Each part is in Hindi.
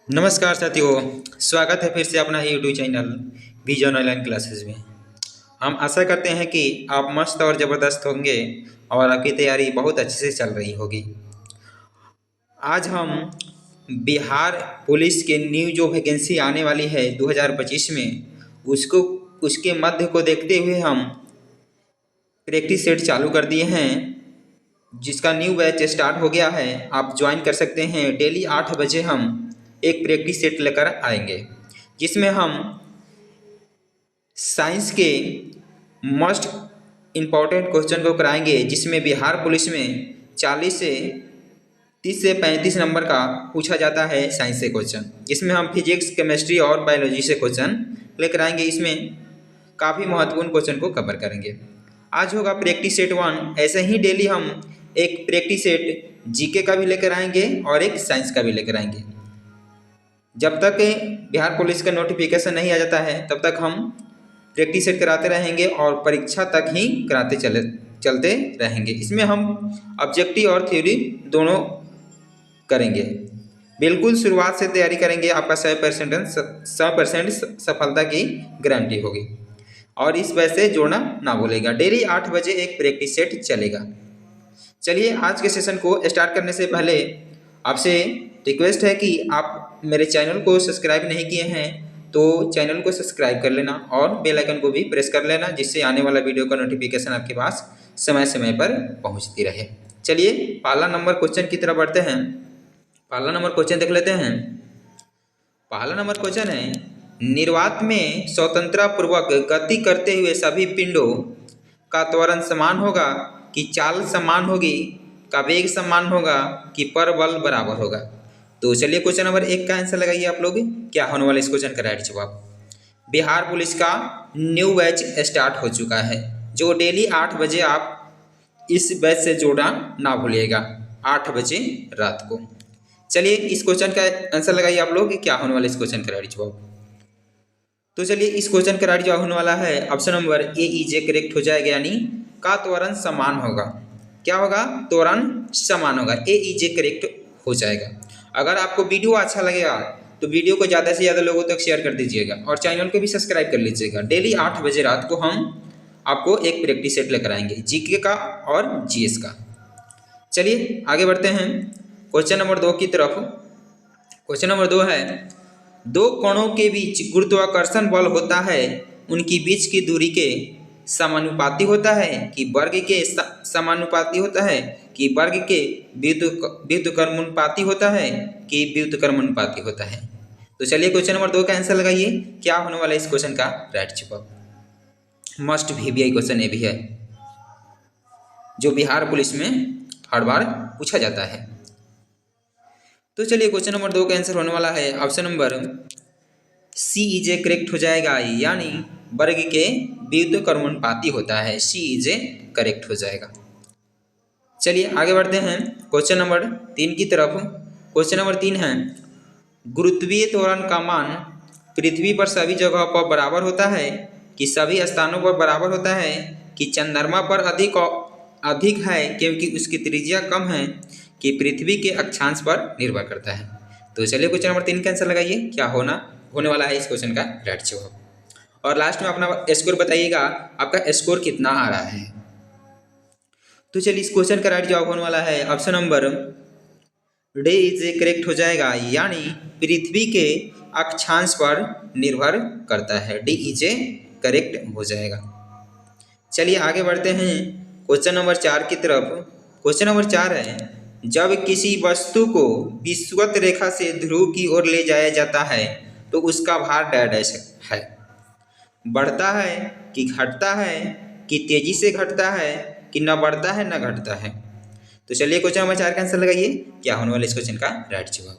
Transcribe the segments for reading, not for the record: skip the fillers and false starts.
नमस्कार साथियों। स्वागत है फिर से अपना ही YouTube channel vision online classes में। हम आशा करते हैं कि आप मस्त और ज़बरदस्त होंगे और आपकी तैयारी बहुत अच्छे से चल रही होगी। आज हम बिहार पुलिस के न्यू जो वैकेंसी आने वाली है 2025 में उसको उसके मध्य को देखते हुए हम प्रैक्टिस सेट चालू कर दिए हैं, जिसका न्यू बैच स्टार्ट हो गया है। आप ज्वाइन कर सकते हैं। डेली 8 बजे हम एक प्रैक्टिस सेट लेकर आएंगे, जिसमें हम साइंस के मोस्ट इम्पॉर्टेंट क्वेश्चन को कराएंगे, जिसमें बिहार पुलिस में 40 से 30 से 35 नंबर का पूछा जाता है साइंस से क्वेश्चन। इसमें हम फिजिक्स, केमिस्ट्री और बायोलॉजी से क्वेश्चन लेकर आएंगे। इसमें काफ़ी महत्वपूर्ण क्वेश्चन को कवर करेंगे। आज होगा प्रैक्टिस सेट 1। ऐसे ही डेली हम एक प्रैक्टिस सेट जीके का भी लेकर आएंगे और एक साइंस का भी लेकर आएंगे। जब तक बिहार पुलिस का नोटिफिकेशन नहीं आ जाता है तब तक हम प्रैक्टिस सेट कराते रहेंगे और परीक्षा तक ही कराते चलते रहेंगे। इसमें हम ऑब्जेक्टिव और थ्योरी दोनों करेंगे। बिल्कुल शुरुआत से तैयारी करेंगे, आपका 100% सफलता की गारंटी होगी। और इस वजह से जोड़ना ना भूलेगा। डेली 8 बजे एक प्रैक्टिस सेट चलेगा। चलिए, आज के सेशन को स्टार्ट करने से पहले आपसे रिक्वेस्ट है कि आप मेरे चैनल को सब्सक्राइब नहीं किए हैं तो चैनल को सब्सक्राइब कर लेना और बेल आइकन को भी प्रेस कर लेना, जिससे आने वाला वीडियो का नोटिफिकेशन आपके पास समय समय पर पहुंचती रहे। चलिए, पहला नंबर क्वेश्चन की तरफ बढ़ते हैं। पहला नंबर क्वेश्चन देख लेते हैं। पहला नंबर क्वेश्चन है, निर्वात में स्वतंत्रता पूर्वक गति करते हुए सभी पिंडों का त्वरण समान होगा कि चाल समान होगी, का वेग समान होगा कि परबल बराबर होगा। तो चलिए, क्वेश्चन नंबर 1 का आंसर लगाइए आप लोग। क्या होने वाला इस क्वेश्चन का राइट जवाब? बिहार पुलिस का न्यू बैच स्टार्ट हो चुका है, जो डेली 8 बजे आप इस बैच से जोड़ना ना भूलिएगा, 8 बजे रात को। चलिए, इस क्वेश्चन का आंसर लगाइए आप लोग। क्या होने वाला इस क्वेश्चन का राइट जवाब? तो चलिए, इस क्वेश्चन का राइट जवाब होने वाला है option number A E J correct हो जाएगा, यानी का त्वरण समान होगा। क्या होगा? त्वरण समान होगा। ए ई जे करेक्ट हो जाएगा। अगर आपको वीडियो अच्छा लगेगा तो वीडियो को ज़्यादा से ज़्यादा लोगों तक शेयर कर दीजिएगा और चैनल को भी सब्सक्राइब कर लीजिएगा। डेली 8 बजे रात को हम आपको एक प्रैक्टिस सेट लेकर आएंगे, जीके का और जीएस का। चलिए, आगे बढ़ते हैं क्वेश्चन नंबर 2 की तरफ। क्वेश्चन नंबर 2 है, दो कणों के बीच गुरुत्वाकर्षण बल होता है, उनकी बीच की दूरी के समानुपाती होता है कि वर्ग के समानुपाती होता है कि वर्ग के व्युत्क्रमानुपाती होता है कि व्युत्क्रमानुपाती होता है। तो चलिए, क्वेश्चन नंबर 2 का आंसर लगाइए। क्या होने वाला है इस क्वेश्चन का राइट जवाब? मस्ट VBI क्वेश्चन ये भी है, जो बिहार पुलिस में हर बार पूछा जाता है। तो चलिए, क्वेश्चन नंबर 2 का आंसर होने वाला है ऑप्शन नंबर सी इजे करेक्ट हो जाएगा, यानी वर्ग के व्युत्क्रमानुपाती होता है। सी इजे करेक्ट हो जाएगा। चलिए, आगे बढ़ते हैं क्वेश्चन नंबर 3 की तरफ। क्वेश्चन नंबर 3 है, गुरुत्वीय त्वरण का मान पृथ्वी पर सभी जगहों पर बराबर होता है कि सभी स्थानों पर बराबर होता है कि चंद्रमा पर अधिक है क्योंकि उसकी त्रिज्या कम है कि पृथ्वी के अक्षांश पर निर्भर करता है। तो चलिए, क्वेश्चन नंबर 3 का आंसर लगाइए। क्या होने वाला है इस क्वेश्चन का राइट जवाब? और लास्ट में अपना स्कोर बताइएगा, आपका स्कोर कितना आ रहा है। तो चलिए, इस क्वेश्चन का राइट जवाब होने वाला है option number day is correct हो जाएगा, यानी पृथ्वी के अक्षांश पर निर्भर करता है। डी इज करेक्ट हो जाएगा। चलिए, आगे बढ़ते हैं क्वेश्चन नंबर 4 की तरफ। क्वेश्चन नंबर 4 है, जब किसी वस्तु को विषुवत रेखा से ध्रुव की ओर ले जाया जाता है तो उसका भार डैश है। बढ़ता है कि घटता है कि तेजी से घटता है कि न बढ़ता है न घटता है। तो चलिए, क्वेश्चन नंबर 4 का आंसर लगाइए। क्या होने वाला इस क्वेश्चन का राइट जवाब?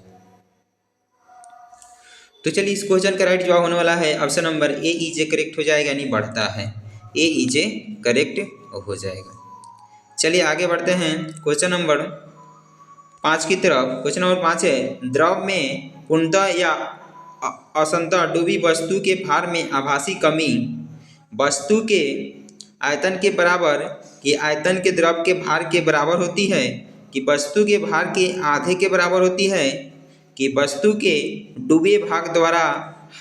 तो चलिए, इस क्वेश्चन का राइट जवाब होने वाला है option number A E J correct हो जाएगा, यानी बढ़ता है। ए ई जे करेक्ट हो जाएगा। चलिए, आगे बढ़ते हैं क्वेश्चन नंबर 5 की तरफ। क्वेश्चन नंबर 5 है, द्रव में पूर्णतः या असंतः डूबी वस्तु के भार में आभासी कमी वस्तु के आयतन के बराबर कि आयतन के द्रव के भार के बराबर होती है कि वस्तु के भार के आधे के बराबर होती है कि वस्तु के डूबे भाग द्वारा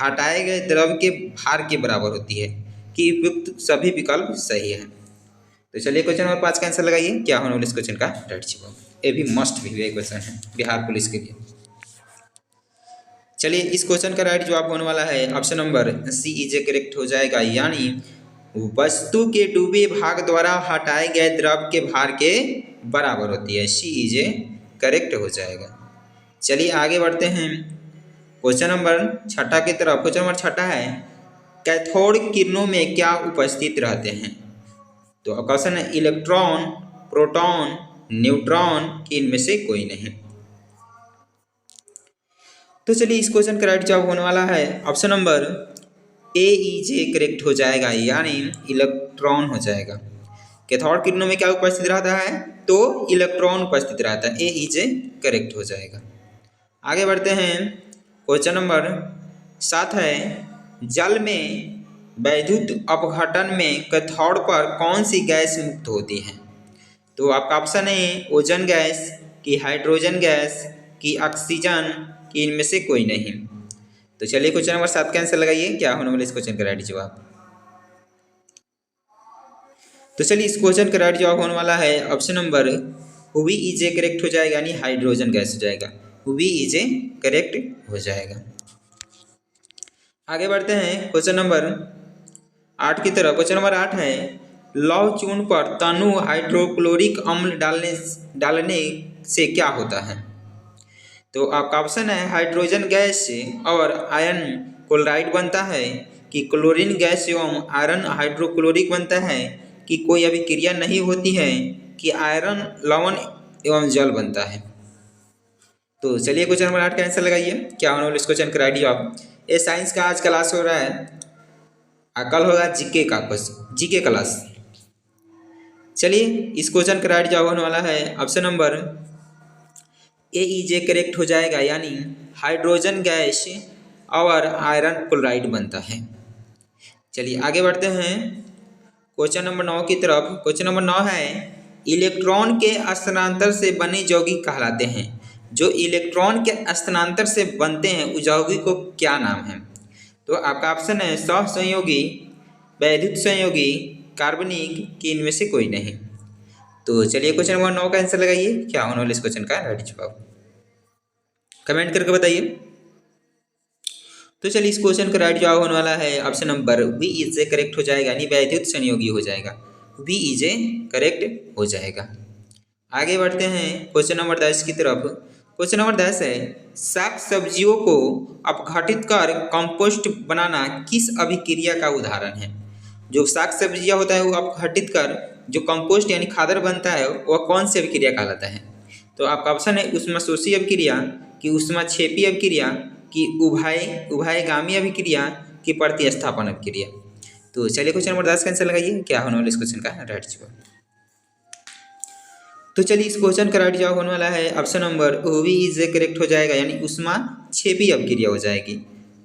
हटाए गए द्रव के भार के बराबर होती है, कि उपयुक्त सभी विकल्प सही है। तो चलिए क्वेश्चन नंबर 5 का आंसर लगाइए, क्या होने वाला इस क्वेश्चन का राइट जवाब। ये भी मस्ट भी क्वेश्चन है बिहार पुलिस के लिए। चलिए इस क्वेश्चन का राइट जवाब होने वाला है option number C is correct हो जाएगा, यानी वस्तु के डूबे भाग द्वारा हटाए गए द्रव के भार के बराबर होती है, सी इज करेक्ट हो जाएगा। चलिए आगे बढ़ते हैं क्वेश्चन नंबर 6 की तरफ। क्वेश्चन नंबर 6 है, कैथोड किरणों में क्या उपस्थित रहते हैं? तो क्वेश्चन है इलेक्ट्रॉन, प्रोटॉन, न्यूट्रॉन कि इनमें से कोई नहीं। तो चलिए इस क्वेश्चन का राइट जवाब होने वाला है option number A is correct हो जाएगा, यानी इलेक्ट्रॉन हो जाएगा। कैथोड किरणों में क्या उपस्थित रहता है? तो इलेक्ट्रॉन उपस्थित रहता है, ए इज करेक्ट हो जाएगा। आगे बढ़ते हैं क्वेश्चन नंबर 7 है, जल में वैद्युत अपघटन में कैथोड पर कौन सी गैस मुक्त होती है? तो आपका ऑप्शन है ओजोन गैस कि हाइड्रोजन गैस कि ऑक्सीजन कि इनमें से कोई नहीं। तो चलिए क्वेश्चन नंबर 7 का आंसर लगाइए, क्या होने वाला इस क्वेश्चन का राइट जवाब। तो चलिए इस क्वेश्चन का राइट जवाब होने वाला है option number B is correct हो जाएगा, यानी हाइड्रोजन गैस हो जाएगा, बी इज करेक्ट हो जाएगा। आगे बढ़ते हैं क्वेश्चन नंबर 8 की तरफ। क्वेश्चन नंबर 8 है, लौह चूर्ण पर तनु हाइड्रोक्लोरिक अम्ल डालने से क्या होता है? तो आपका ऑप्शन है हाइड्रोजन गैस और आयरन क्लोराइड बनता है, कि क्लोरीन गैस एवं आयरन हाइड्रोक्लोरिक बनता है, कि कोई अभिक्रिया नहीं होती है, कि आयरन लवण एवं जल बनता है। तो चलिए क्वेश्चन नंबर 8 का आंसर लगाइए, क्या होने वाला इस क्वेश्चन का राइट जवाब। ये साइंस का आज क्लास हो रहा है, कल होगा जीके का क्वेश्चन, जीके क्लास। चलिए इस क्वेश्चन का राइट जवाब होने वाला है option number A is correct हो जाएगा, यानी हाइड्रोजन गैस और आयरन क्लोराइड बनता है। चलिए आगे बढ़ते हैं क्वेश्चन नंबर 9 की तरफ। क्वेश्चन नंबर 9 है, इलेक्ट्रॉन के स्थानांतर से बने यौगिक कहलाते हैं। जो इलेक्ट्रॉन के स्थानांतर से बनते हैं उस यौगिक को क्या नाम है? तो आपका ऑप्शन है सहसंयोगी, वैद्युत संयोगी, कार्बनिक कि इनमें से कोई नहीं। तो चलिए क्वेश्चन नंबर 9 का आंसर लगाइए, क्या होने वाला इस क्वेश्चन का राइट जवाब, कमेंट करके बताइए। तो चलिए इस क्वेश्चन का राइट जवाब होने वाला है option number B is correct हो जाएगा, यानी वैद्युत संयोगी हो जाएगा, बी इज करेक्ट हो जाएगा। आगे बढ़ते हैं क्वेश्चन नंबर 10 की तरफ। क्वेश्चन नंबर 10 है, शाक सब्जियों को अपघटित कर कंपोस्ट बनाना किस अभिक्रिया का उदाहरण है? जो शाक सब्जियां होता है वो अपघटित कर जो कंपोस्ट यानी खादर बनता है वह कौन सी अभिक्रिया कहलाता है? तो आपका ऑप्शन है ऊष्मशोषी अभिक्रिया, कि ऊष्माक्षेपी अभिक्रिया, कि उभयगामी अभिक्रिया, कि प्रतिस्थापन अभिक्रिया। तो चलिए क्वेश्चन नंबर 10 का आंसर लगाइए, क्या होने वाला इस क्वेश्चन का राइट जवाब। तो चलिए इस क्वेश्चन का राइट जवाब होने वाला है option number B is correct हो जाएगा, यानी ऊष्माक्षेपी अभिक्रिया हो जाएगी।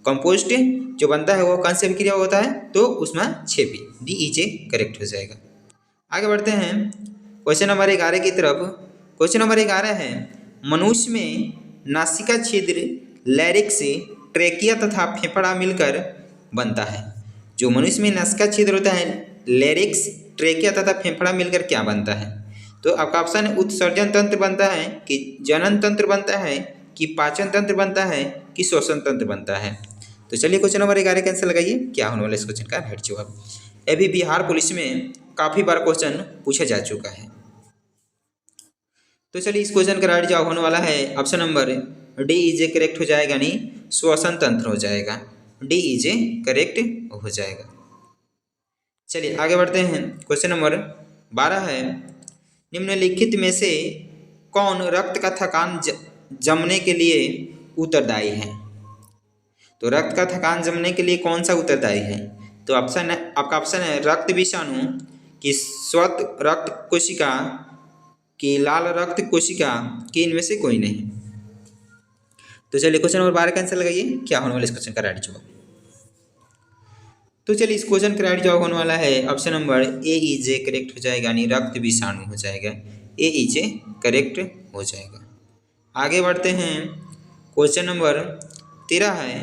कंपोस्ट जो बनता है वो कौन सी अभिक्रिया होता है? तो ऊष्माक्षेपी, डी इज करेक्ट हो जाएगा। आगे बढ़ते हैं क्वेश्चन नंबर 11 की तरफ। क्वेश्चन नंबर 11 है, मनुष्य में नासिका छिद्र लैरिक्स, ट्रेकिया तथा फेफड़ा मिलकर बनता है। जो मनुष्य में नासिका छिद्र होता है लैरिक्स, ट्रेकिया तथा फेफड़ा मिलकर क्या बनता है? तो आपका ऑप्शन है उत्सर्जन तंत्र बनता है, कि जनन तंत्र बनता है, कि पाचन तंत्र बनता है, कि श्वसन तंत्र बनता है। तो चलिए क्वेश्चन नंबर 11 का आंसर लगाइए, क्या होने वाला इस क्वेश्चन का राइट जवाब। ये भी बिहार पुलिस में काफ़ी बार क्वेश्चन पूछा जा चुका है। तो चलिए इस क्वेश्चन का राइट जवाब होने वाला है option number D is correct हो जाएगा, यानी श्वसन तंत्र हो जाएगा, डी इज करेक्ट हो जाएगा। चलिए आगे बढ़ते हैं क्वेश्चन नंबर 12 है, निम्नलिखित में से कौन रक्त का थकान जमने के लिए उत्तरदायी है? तो रक्त का थकान जमने के लिए कौन सा उत्तरदायी है? तो ऑप्शन है आपका ऑप्शन है रक्त विषाणु, कि श्वेत रक्त कोशिका, कि लाल रक्त कोशिका, कि इनमें से कोई नहीं। तो चलिए क्वेश्चन नंबर 12 का आंसर लगाइए, क्या होने वाला इस क्वेश्चन का राइट जवाब। तो चलिए इस क्वेश्चन का राइट जवाब होने वाला है option number A is correct हो जाएगा, यानी रक्त विषाणु हो जाएगा, ए इज करेक्ट हो जाएगा। आगे बढ़ते हैं क्वेश्चन नंबर 13 है,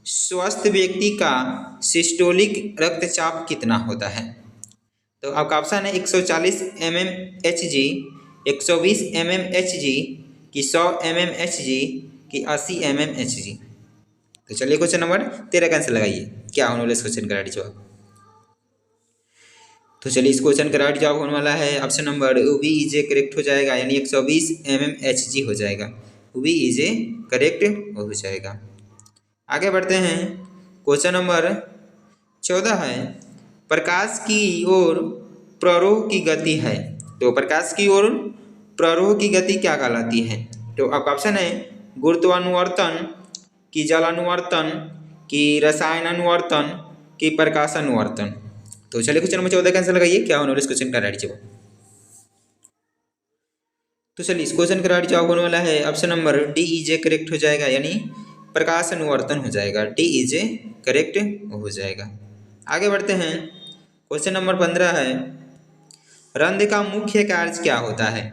स्वस्थ व्यक्ति का सिस्टोलिक रक्तचाप कितना होता है? तो आपका ऑप्शन है 140 mmHg, 120 mmHg कि 100 mmHg कि 80 mmHg। तो चलिए क्वेश्चन नंबर 13 का आंसर लगाइए, क्या होने वाला इस क्वेश्चन का राइट जवाब। तो चलिए इस क्वेश्चन का राइट जवाब होने वाला है option number B is a correct हो जाएगा, यानी 120 mmHg हो जाएगा। बी इज ए करेक्ट हो जाएगा। आगे बढ़ते हैं, क्वेश्चन नंबर 14 है, प्रकाश की ओर प्ररोह की गति है। तो प्रकाश की ओर प्ररोह की गति क्या कहलाती है? तो आपका ऑप्शन है गुरुत्वानुवर्तन कि जलानुवर्तन कि रसायनानुवर्तन कि प्रकाशानुवर्तन। तो चलिए क्वेश्चन नंबर 14 का आंसर लगाइए, क्या होने वाला इस क्वेश्चन का राइट जवाब। तो चलिए इस क्वेश्चन का राइट जवाब होने वाला है option number D is a correct हो जाएगा, यानी प्रकाश अनुवर्तन हो जाएगा। डी इज ए करेक्ट हो जाएगा। आगे बढ़ते हैं, क्वेश्चन नंबर 15 है, रंध्र का मुख्य कार्य क्या होता है?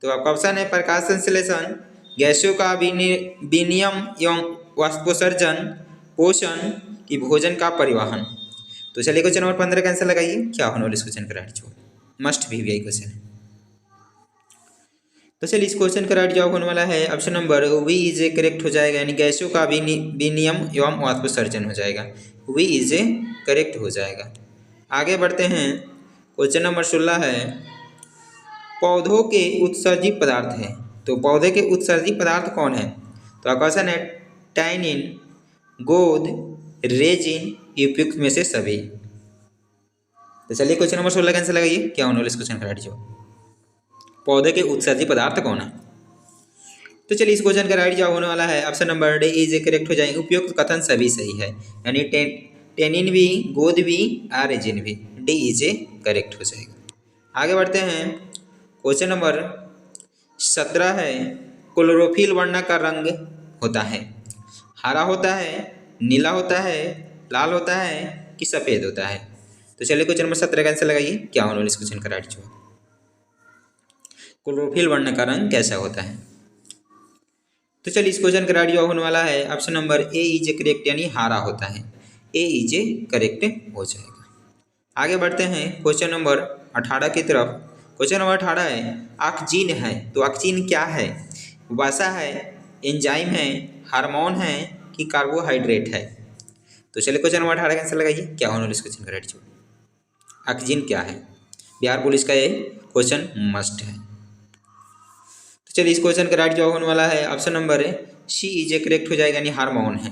तो आपका ऑप्शन है प्रकाश संश्लेषण, गैसों का विनिमय एवं वाष्पोत्सर्जन, पोषण कि भोजन का परिवहन। तो चलिए क्वेश्चन नंबर 15 का आंसर लगाइए, क्या होने वाला इस क्वेश्चन का राइट जवाब। मस्ट भी यही क्वेश्चन है। तो चलिए इस क्वेश्चन का राइट जवाब होने वाला है option number B is a correct हो जाएगा, यानी गैसों का विनिमय एवं वाष्पोत्सर्जन हो जाएगा। वी इज ए करेक्ट हो जाएगा। आगे बढ़ते हैं, क्वेश्चन नंबर 16 है, पौधों के उत्सर्जित पदार्थ है। तो पौधे के उत्सर्जित पदार्थ कौन है? तो आपका क्वेश्चन है टैनिन, गोंद, रेजिन, उपयुक्त में से सभी। तो चलिए क्वेश्चन नंबर 16 का आंसर लगाइए, क्या होने वाला इस क्वेश्चन का राइट जवाब। पौधे के उत्सर्जित पदार्थ कौन है? तो चलिए इस क्वेश्चन का राइट जवाब होने वाला है option number D is a correct हो जाएंगे। उपयुक्त कथन सभी सही है, यानी टेनिन भी, गोंद भी और रेजिन भी। डी इज ए करेक्ट हो जाएगा। आगे बढ़ते हैं, क्वेश्चन नंबर 17 है, क्लोरोफिल वर्ण का रंग होता है, हरा होता है, नीला होता है, लाल होता है कि सफ़ेद होता है। तो चलिए क्वेश्चन नंबर 17 का आंसर लगाइए, क्या होने वाला इस क्वेश्चन का राइट जवाब। क्लोरोफिल वर्ण का रंग कैसा होता है? तो चलिए इस क्वेश्चन का राइट जवाब होने वाला है option number A is a correct, यानी हरा होता है। ए इज ए करेक्ट हो जाएगा। आगे बढ़ते हैं क्वेश्चन नंबर 18 की तरफ। क्वेश्चन नंबर 18 है, ऑक्सीजन है। तो ऑक्सीजन क्या है? वसा है, एंजाइम है, हार्मोन है कि कार्बोहाइड्रेट है। तो चलिए क्वेश्चन नंबर 18 का आंसर लगाइए, क्या होने वाला इस क्वेश्चन का राइट जवाब। ऑक्सीजन क्या है? बिहार पुलिस का ये क्वेश्चन मस्ट है। तो चलिए इस क्वेश्चन का राइट जवाब होने वाला है option number C is a correct हो जाएगा, यानी हार्मोन है।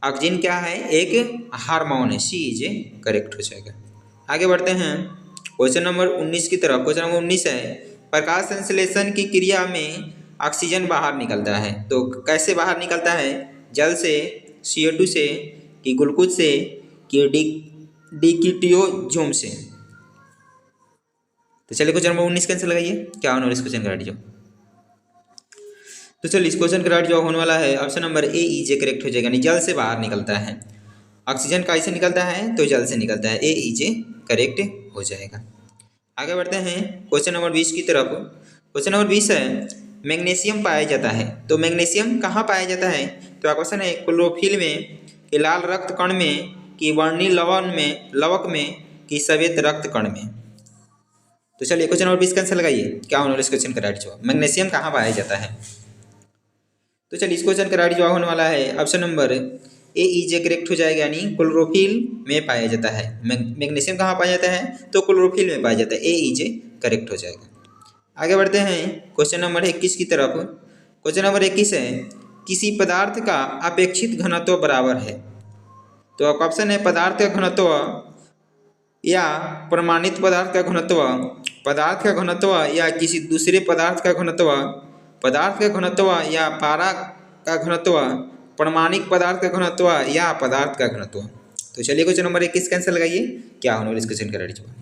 ऑक्सीजन क्या है? एक हार्मोन है। सी इज ए करेक्ट हो जाएगा। आगे बढ़ते हैं क्वेश्चन नंबर 19 की तरफ। क्वेश्चन नंबर 19 है, प्रकाश संश्लेषण की क्रिया में ऑक्सीजन बाहर निकलता है। तो कैसे बाहर निकलता है? जल से, CO2 से कि ग्लूकोज से कि डिकीटोजोम से। तो चलिए क्वेश्चन नंबर 19 का आंसर लगाइए, क्या होने वाला इस क्वेश्चन का राइट जवाब। तो चलिए इस क्वेश्चन का राइट जवाब होने वाला है option number A is a correct हो जाएगा, यानी जल से बाहर निकलता है। ऑक्सीजन कैसे निकलता है? तो जल से निकलता है। ए इज ए करेक्ट हो जाएगा। आगे बढ़ते हैं क्वेश्चन नंबर 20 की तरफ। क्वेश्चन नंबर 20 है, मैग्नीशियम पाया जाता है। तो मैग्नीशियम कहाँ पाया जाता है? तो आपका क्वेश्चन है क्लोरोफिल में कि लाल रक्त कण में कि वर्णी लवक में कि श्वेत रक्त कण में। तो चलिए क्वेश्चन नंबर 20 का आंसर लगाइए, क्या होने वाला इस क्वेश्चन का राइट जवाब। मैग्नीशियम कहाँ पाया जाता है? तो चलिए इस क्वेश्चन का राइट जवाब होने वाला है option number A is a correct हो जाएगा, यानी क्लोरोफिल में पाया जाता है। मैग्नीशियम कहाँ पाया जाता है? तो क्लोरोफिल में पाया जाता है। ए इज ए करेक्ट हो जाएगा। आगे बढ़ते हैं क्वेश्चन नंबर 21 की तरफ। क्वेश्चन नंबर 21 है, किसी पदार्थ का अपेक्षित घनत्व बराबर है। तो आपका ऑप्शन है पदार्थ का घनत्व या प्रमाणित पदार्थ का घनत्व, पदार्थ का घनत्व या किसी दूसरे पदार्थ का घनत्व, पदार्थ का घनत्व या पारा का घनत्व, प्रमाणिक पदार्थ का घनत्व या पदार्थ का घनत्व। तो चलिए क्वेश्चन नंबर 21 का आंसर लगाइए, क्या होने वाला इस क्वेश्चन का राइट जवाब।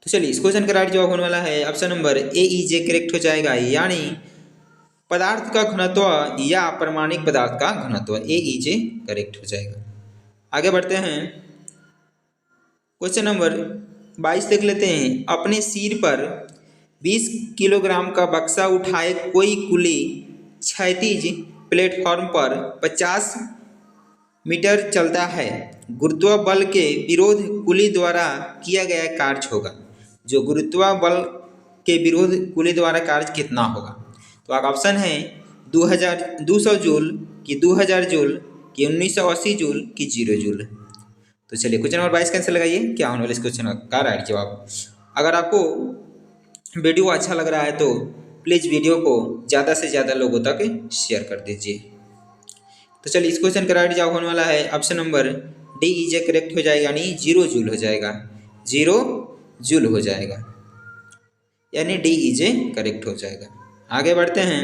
तो चलिए इस क्वेश्चन का राइट जवाब होने वाला है option number A is a correct हो जाएगा, यानी पदार्थ का घनत्व या प्रमाणिक पदार्थ का घनत्व। ए इज ए करेक्ट हो जाएगा। आगे बढ़ते हैं क्वेश्चन नंबर 22 देख लेते हैं। अपने सिर पर 20 किलोग्राम का बक्सा उठाए कोई कुली क्षैतिज प्लेटफॉर्म पर 50 मीटर चलता है, गुरुत्व बल के विरोध कुली द्वारा किया गया कार्य होगा। जो गुरुत्व बल के विरोध कुली द्वारा कार्य कितना होगा? तो आपका ऑप्शन है 200 जूल कि 2000 जूल कि 1980 जूल कि 0 जूल। तो चलिए क्वेश्चन नंबर 22 कैंसिल लगाइए, क्या होने वाला इस क्वेश्चन का राइट जवाब। अगर आपको वीडियो अच्छा लग रहा है तो प्लीज़ वीडियो को ज़्यादा से ज़्यादा लोगों तक शेयर कर दीजिए। तो चलिए इस क्वेश्चन का राइट जवाब होने वाला है option number D is correct हो जाएगा, यानी 0 जूल हो जाएगा, 0 जूल हो जाएगा, यानी डी इज करेक्ट हो जाएगा। आगे बढ़ते हैं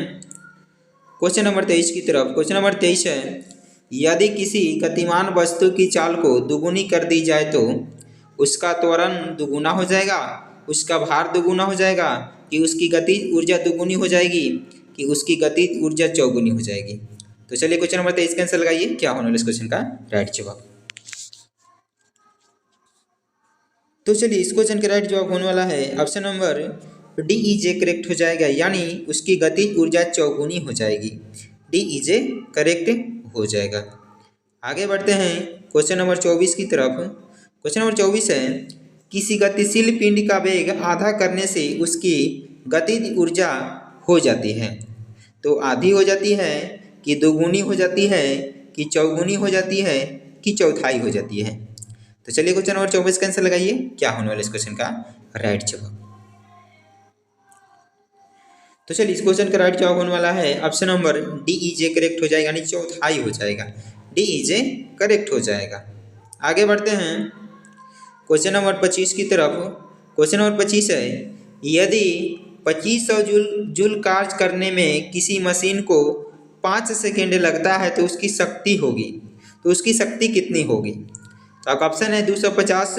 क्वेश्चन नंबर 23 की तरफ। क्वेश्चन नंबर 23 है, यदि किसी गतिमान वस्तु की चाल को दुगुनी कर दी जाए तो उसका त्वरण दुगुना हो जाएगा, उसका भार दुगुना हो जाएगा, कि उसकी गतिज ऊर्जा दुगुनी हो जाएगी, कि उसकी गतिज ऊर्जा चौगुनी हो जाएगी। तो चलिए क्वेश्चन नंबर 23 कैंसिल लगाइए, क्या होने वाला इस क्वेश्चन का राइट जवाब। तो चलिए इस क्वेश्चन का राइट जवाब होने वाला है option number D is correct हो जाएगा, यानी उसकी गतिज ऊर्जा चौगुनी हो जाएगी, डी इज करेक्ट हो जाएगा। आगे बढ़ते हैं क्वेश्चन नंबर 24 की तरफ। क्वेश्चन नंबर 24 है, किसी गतिशील पिंड का वेग आधा करने से उसकी गतिज ऊर्जा हो जाती है, तो आधी हो जाती है कि दोगुनी हो जाती है कि चौगुनी हो जाती है कि चौथाई हो जाती है। तो चलिए क्वेश्चन नंबर 24 का आंसर लगाइए, क्या होने वाला इस क्वेश्चन का राइट जवाब। तो चलिए इस क्वेश्चन का राइट जवाब होने वाला है option number D is correct हो जाएगा, यानी चौथाई हो जाएगा, डी इज करेक्ट हो जाएगा। आगे बढ़ते हैं क्वेश्चन नंबर 25 की तरफ। क्वेश्चन नंबर 25 है, यदि 2500 जूल कार्य करने में किसी मशीन को 5 सेकेंड लगता है तो उसकी शक्ति होगी, तो उसकी शक्ति कितनी होगी? तो आपका ऑप्शन है 250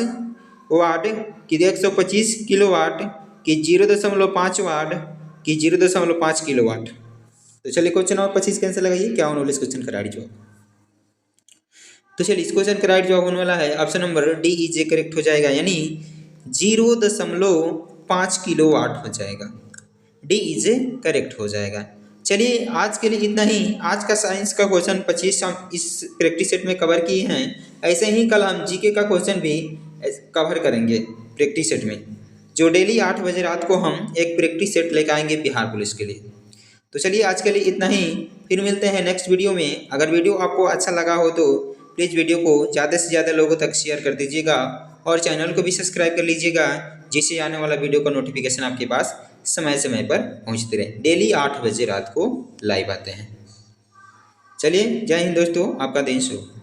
वाट कि 125 किलोवाट कि 0.5 वाट कि 0.5 किलोवाट। तो चलिए क्वेश्चन नंबर 25 कैंसिल लगाइए, क्या होने वाला इस क्वेश्चन का राइट जवाब। तो चलिए इस क्वेश्चन का राइट जवाब होने वाला है option number D is correct हो जाएगा, यानी 0.5 किलोवाट हो जाएगा, डी इज करेक्ट हो जाएगा। चलिए आज के लिए इतना ही। आज का साइंस का क्वेश्चन 25 हम इस प्रैक्टिस सेट में कवर किए हैं। ऐसे ही कल हम जीके का क्वेश्चन भी कवर करेंगे प्रैक्टिस सेट में, जो डेली 8 बजे रात को हम एक प्रैक्टिस सेट लेकर आएंगे बिहार पुलिस के लिए। तो चलिए आज के लिए इतना ही, फिर मिलते हैं नेक्स्ट वीडियो में। अगर वीडियो आपको अच्छा लगा हो तो प्लीज़ वीडियो को ज़्यादा से ज़्यादा लोगों तक शेयर कर दीजिएगा और चैनल को भी सब्सक्राइब कर लीजिएगा, जिससे आने वाला वीडियो का नोटिफिकेशन आपके पास समय समय पर पहुंचते रहे। डेली 8 बजे रात को लाइव आते हैं। चलिए जय हिंद दोस्तों, आपका दिन शुभ।